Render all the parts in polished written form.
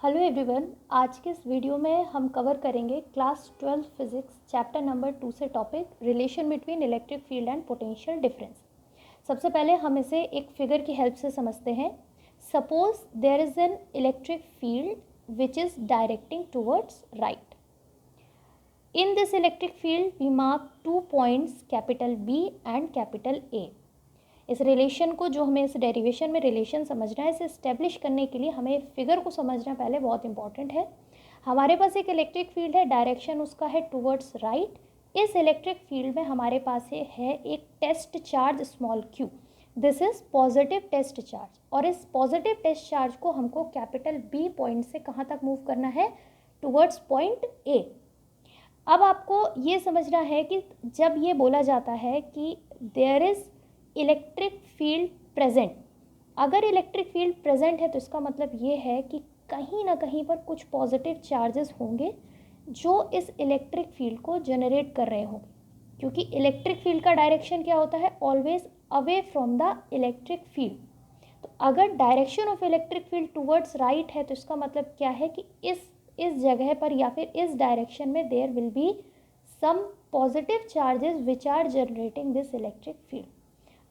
Hello everyone, आज के इस वीडियो में हम कवर करेंगे क्लास 12 फिजिक्स चैप्टर नंबर 2 से topic relation between electric field and potential difference. सबसे पहले हम इसे एक फिगर की हेल्प से समझते हैं। Suppose there is an electric field which is directing towards right. In this electric field we mark 2 points capital B and capital A। इस रिलेशन को जो हमें इस डेरिवेशन में रिलेशन समझना है, इसे इस्टेब्लिश करने के लिए हमें फिगर को समझना पहले बहुत इंपॉर्टेंट है। हमारे पास एक इलेक्ट्रिक फील्ड है, डायरेक्शन उसका है टुवर्ड्स राइट। इस इलेक्ट्रिक फील्ड में हमारे पास है एक test charge small q। This is positive test charge, और इस पॉजिटिव टेस्ट चार्ज को हमको कैपिटल B पॉइंट से कहाँ तक मूव करना है? Towards point A। अब आपको ये समझना है कि जब ये बोला जाता है कि there is electric field present, अगर इलेक्ट्रिक फील्ड प्रेजेंट है तो इसका मतलब ये है कि कहीं ना कहीं पर कुछ पॉजिटिव चार्जेस होंगे जो इस इलेक्ट्रिक फील्ड को जनरेट कर रहे होंगे, क्योंकि इलेक्ट्रिक फील्ड का डायरेक्शन क्या होता है? Always away from the electric field. तो अगर direction of electric field towards right है तो इसका मतलब क्या है कि इस जगह पर या फिर इस डायरेक्शन में there will be some positive charges which are generating this electric field.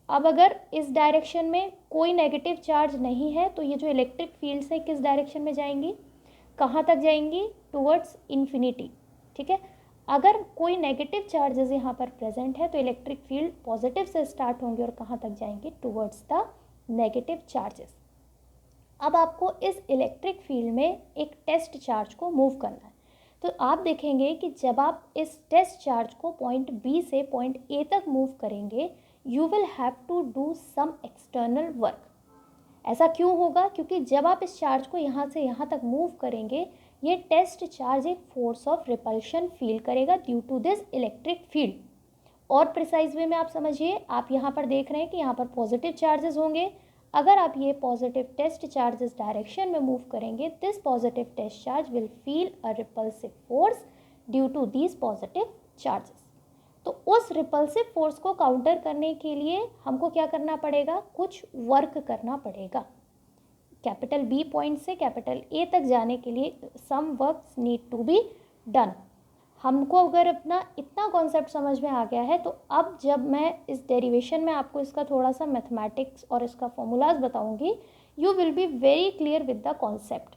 अब अगर इस डायरेक्शन में कोई नेगेटिव चार्ज नहीं है तो ये जो इलेक्ट्रिक फील्ड से किस डायरेक्शन में जाएंगी? कहाँ तक जाएंगी? Towards infinity. ठीक है, अगर कोई नेगेटिव चार्जेस यहाँ पर प्रेजेंट है तो इलेक्ट्रिक फील्ड पॉजिटिव से स्टार्ट होंगे और कहाँ तक जाएंगे? Towards the negative charges. अब आपको इस इलेक्ट्रिक फील्ड में एक टेस्ट चार्ज को मूव करना है। तो आप देखेंगे कि जब आप इस टेस्ट चार्ज को पॉइंट B से पॉइंट A तक मूव करेंगे, you will have to do some external work. ऐसा क्यों होगा? क्योंकि जब आप इस चार्ज को यहाँ से यहाँ तक मूव करेंगे, ये टेस्ट चार्ज एक फोर्स ऑफ रिपल्शन फील करेगा due to this electric field. और प्रिसाइज वे में आप समझिए, आप यहाँ पर देख रहे हैं कि यहाँ पर पॉजिटिव चार्जेस होंगे। अगर आप ये पॉजिटिव टेस्ट चार्जेस डायरेक्शन में मूव करेंगे, this positive test charge will feel a repulsive force due to these positive charges. तो उस रिपल्सिव फोर्स को काउंटर करने के लिए हमको क्या करना पड़ेगा? कुछ वर्क करना पड़ेगा। कैपिटल B पॉइंट से कैपिटल A तक जाने के लिए some works need to be done. हमको अगर अपना इतना कॉन्सेप्ट समझ में आ गया है तो अब जब मैं इस डेरिवेशन में आपको इसका थोड़ा सा मैथमेटिक्स और इसका फॉर्मूलाज बताऊंगी, you will be very clear with the concept.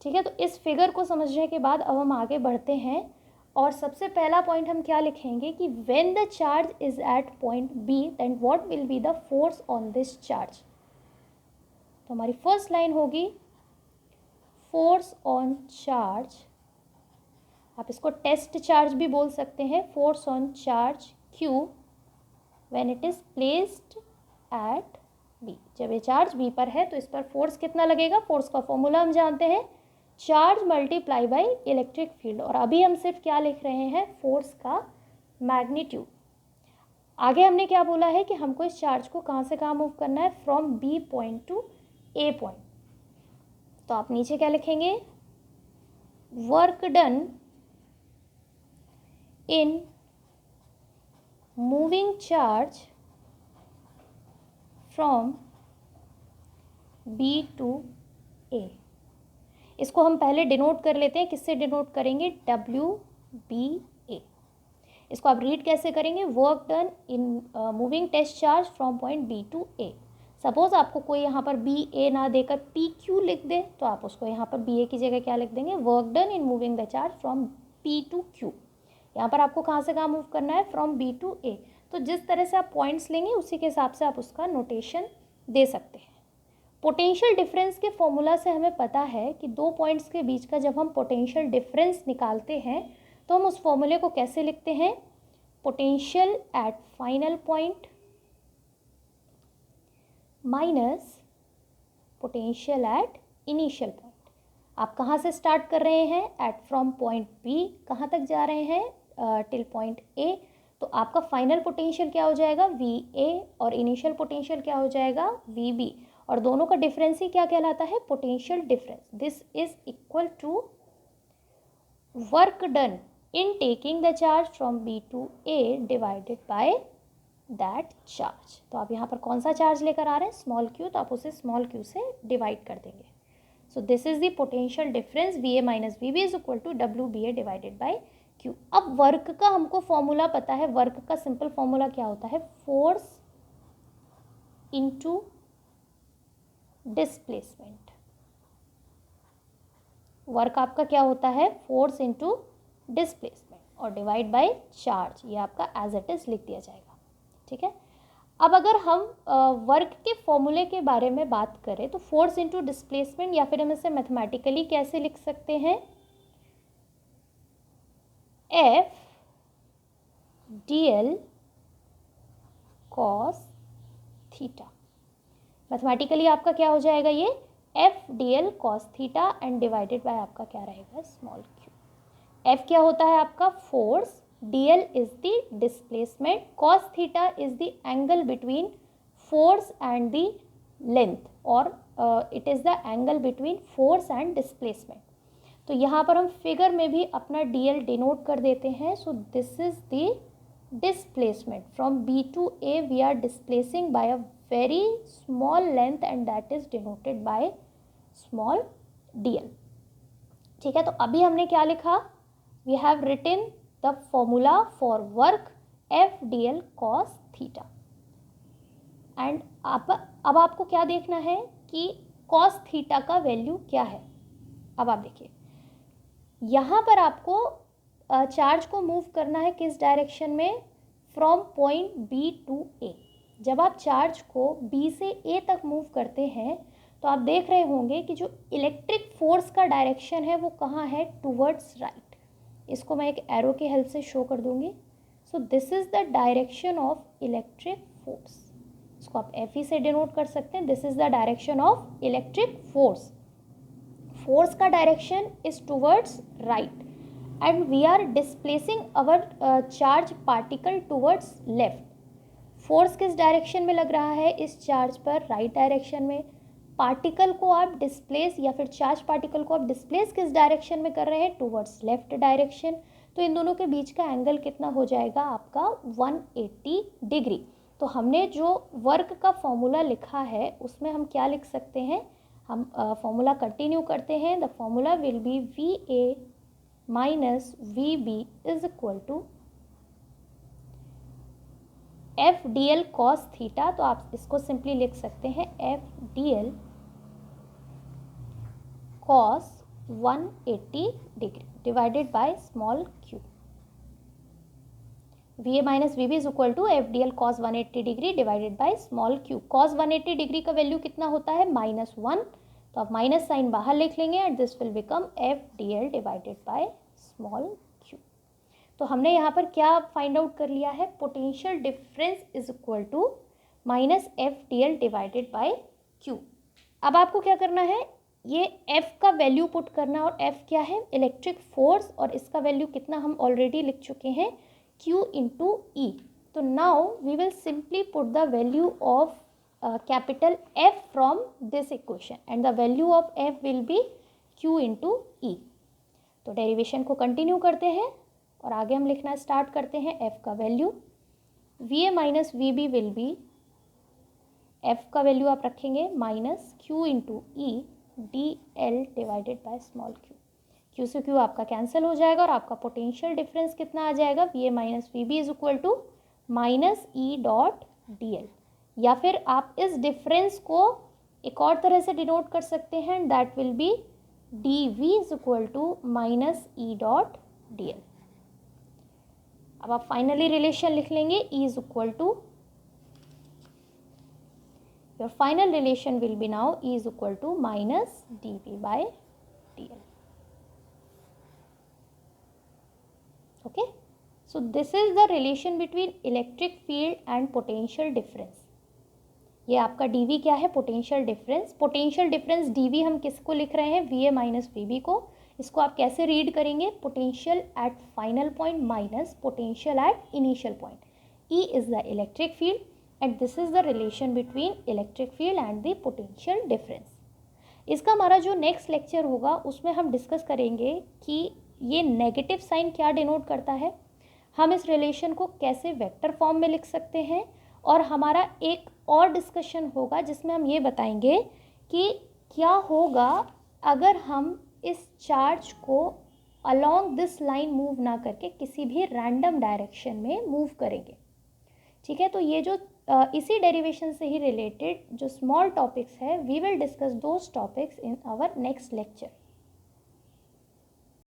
ठीक है, तो इस फिगर को समझने के बाद अब हम आगे बढ़ते हैं और सबसे पहला पॉइंट हम क्या लिखेंगे कि when the charge is at point B then what will be the force on this charge. तो हमारी फर्स्ट लाइन होगी फोर्स ऑन चार्ज, आप इसको टेस्ट चार्ज भी बोल सकते हैं, force on charge Q when it is placed at B। जब ये चार्ज B पर है तो इस पर फोर्स कितना लगेगा? फोर्स का फॉर्मूला हम जानते हैं, charge multiply by electric field. और अभी हम सिर्फ क्या लिख रहे हैं? फोर्स का मैग्नीट्यूड। आगे हमने क्या बोला है कि हमको इस चार्ज को कहाँ से कहाँ मूव करना है? From B point to A point. तो आप नीचे क्या लिखेंगे? Work done in moving charge from B to A। इसको हम पहले डिनोट कर लेते हैं। किससे डिनोट करेंगे? WBA। इसको आप रीड कैसे करेंगे? Work done in moving test charge from point B to A। सपोज आपको कोई यहाँ पर BA ना देकर PQ लिख दे तो आप उसको यहाँ पर BA की जगह क्या लिख देंगे? Work done in moving the charge from P to Q। यहाँ पर आपको कहाँ से कहाँ मूव करना है? From B to A। तो जिस तरह से आप पॉइंट्स लेंगे उसी के हिसाब से आप उसका नोटेशन दे सकते हैं। पोटेंशियल डिफरेंस के फॉर्मूला से हमें पता है कि दो पॉइंट्स के बीच का जब हम पोटेंशियल डिफरेंस निकालते हैं तो हम उस फॉर्मूले को कैसे लिखते हैं? Potential at final point minus potential at initial point. आप कहाँ से स्टार्ट कर रहे हैं? एट फ्रॉम पॉइंट B कहाँ तक जा रहे हैं? Till point A। तो आपका फाइनल पोटेंशियल क्या हो जाएगा? VA, और इनिशियल पोटेंशियल क्या हो जाएगा? VB। और दोनों का डिफरेंस ही क्या कहलाता है? Potential difference. This is equal to work done in taking the charge from B to A divided by that charge. तो आप यहाँ पर कौन सा चार्ज लेकर आ रहे हैं? स्मॉल q, तो आप उसे स्मॉल q से डिवाइड कर देंगे। So this is the potential difference V A minus V B is equal to W B A divided by Q. अब वर्क का हमको फॉर्मूला पता है, वर्क का सिंपल फॉर्मूला क्या होता है, फोर्स इनटू डिस्प्लेसमेंट। वर्क आपका क्या होता है, फोर्स इनटू डिस्प्लेसमेंट और डिवाइड बाय चार्ज, ये आपका एज इट इज लिख दिया जाएगा। ठीक है, अब अगर हम वर्क के फॉर्मूले के बारे में बात करें तो फोर्स इनटू डिस्प्लेसमेंट, या फिर हम इसे मैथमेटिकली कैसे लिख सकते हैं, F D L cos theta. Mathematically आपका क्या हो जाएगा, ये F D L cos theta and divided by आपका क्या रहेगा, स्मॉल क्यू। एफ क्या होता है आपका force, dl is the displacement, cos theta is the angle between force and the length, or it is the angle between force and displacement। तो यहाँ पर हम फिगर में भी अपना dl डिनोट कर देते हैं। सो this is the displacement from B to A, we are displacing by a very small length and that is denoted by small dl। ठीक है, तो अभी हमने क्या लिखा, we have written the formula for work F dl cos theta and अब आपको क्या देखना है कि cos theta का वैल्यू क्या है। अब आप देखिए यहाँ पर आपको चार्ज को मूव करना है किस डायरेक्शन में, from point B to A। जब आप चार्ज को B से A तक मूव करते हैं तो आप देख रहे होंगे कि जो इलेक्ट्रिक फोर्स का डायरेक्शन है वो कहाँ है, टूवर्ड्स राइट। इसको मैं एक एरो की हेल्प से शो कर दूंगी। So this is the direction of electric force, इसको आप एफ ई से डिनोट कर सकते हैं। This is the direction of electric force. Force का direction is towards right and we are displacing our charge particle towards left. Force किस direction में लग रहा है, इस चार्ज पर राइट डायरेक्शन में। पार्टिकल को आप डिस्प्लेस या फिर चार्ज पार्टिकल को आप डिस्प्लेस किस डायरेक्शन में कर रहे हैं, टूवर्ड्स लेफ्ट डायरेक्शन। तो इन दोनों के बीच का एंगल कितना हो जाएगा आपका 180 डिग्री। तो हमने जो वर्क का फॉर्मूला लिखा है उसमें हम क्या लिख सकते हैं, हम फॉर्मूला कंटिन्यू करते हैं। The formula will be V A minus V B is equal to F D L cos theta. तो आप इसको सिंपली लिख सकते हैं F D L cos 180 degree divided by small q। V A minus V B is equal to F D L cos 180 degree divided by small q। Cos 180 degree का value कितना होता है, -1, तो आप माइनस साइन बाहर लिख लेंगे and this will become F D L divided by small q। तो हमने यहाँ पर क्या फाइंड आउट कर लिया है, potential difference is equal to minus F D L divided by q। अब आपको क्या करना है, ये f का वैल्यू पुट करना, और f क्या है, इलेक्ट्रिक फोर्स, और इसका वैल्यू कितना हम ऑलरेडी लिख चुके हैं, q इंटू ई। तो now we will simply put the value of capital F from this equation and the value of f will be q into E. तो डेरिवेशन को कंटिन्यू करते हैं और आगे हम लिखना स्टार्ट करते हैं। f का value V A minus V B will be, f का वैल्यू आप रखेंगे minus q into E D L divided by small q। q से q आपका कैंसिल हो जाएगा और आपका पोटेंशियल डिफरेंस कितना आ जाएगा, V A minus V B is equal to minus E dot D L. या फिर आप इस डिफरेंस को एक और तरह से डिनोट कर सकते हैं, that will be D V is equal to minus E dot D L. अब आप फाइनली रिलेशन लिख लेंगे, E is equal to, your final relation will be now E is equal to minus dV by dl. Okay, so this is the relation between electric field and potential difference। ये आपका dV क्या है, potential difference. Potential difference dV हम किसको लिख रहे हैं, VA minus VB को। इसको आप कैसे रीड करेंगे, potential at final point minus potential at initial point. E is the electric field and this is the relation between electric field and the potential difference। इसका हमारा जो नेक्स्ट लेक्चर होगा उसमें हम डिस्कस करेंगे कि ये नेगेटिव साइन क्या डिनोट करता है, हम इस रिलेशन को कैसे वेक्टर फॉर्म में लिख सकते हैं, और हमारा एक और डिस्कशन होगा जिसमें हम ये बताएंगे कि क्या होगा अगर हम इस चार्ज को अलोंग दिस लाइन मूव ना करके किसी भी रैंडम डायरेक्शन में मूव करेंगे। ठीक है, तो ये जो इसी डेरिवेशन से ही रिलेटेड जो स्मॉल टॉपिक्स है, we will discuss those topics in our next lecture.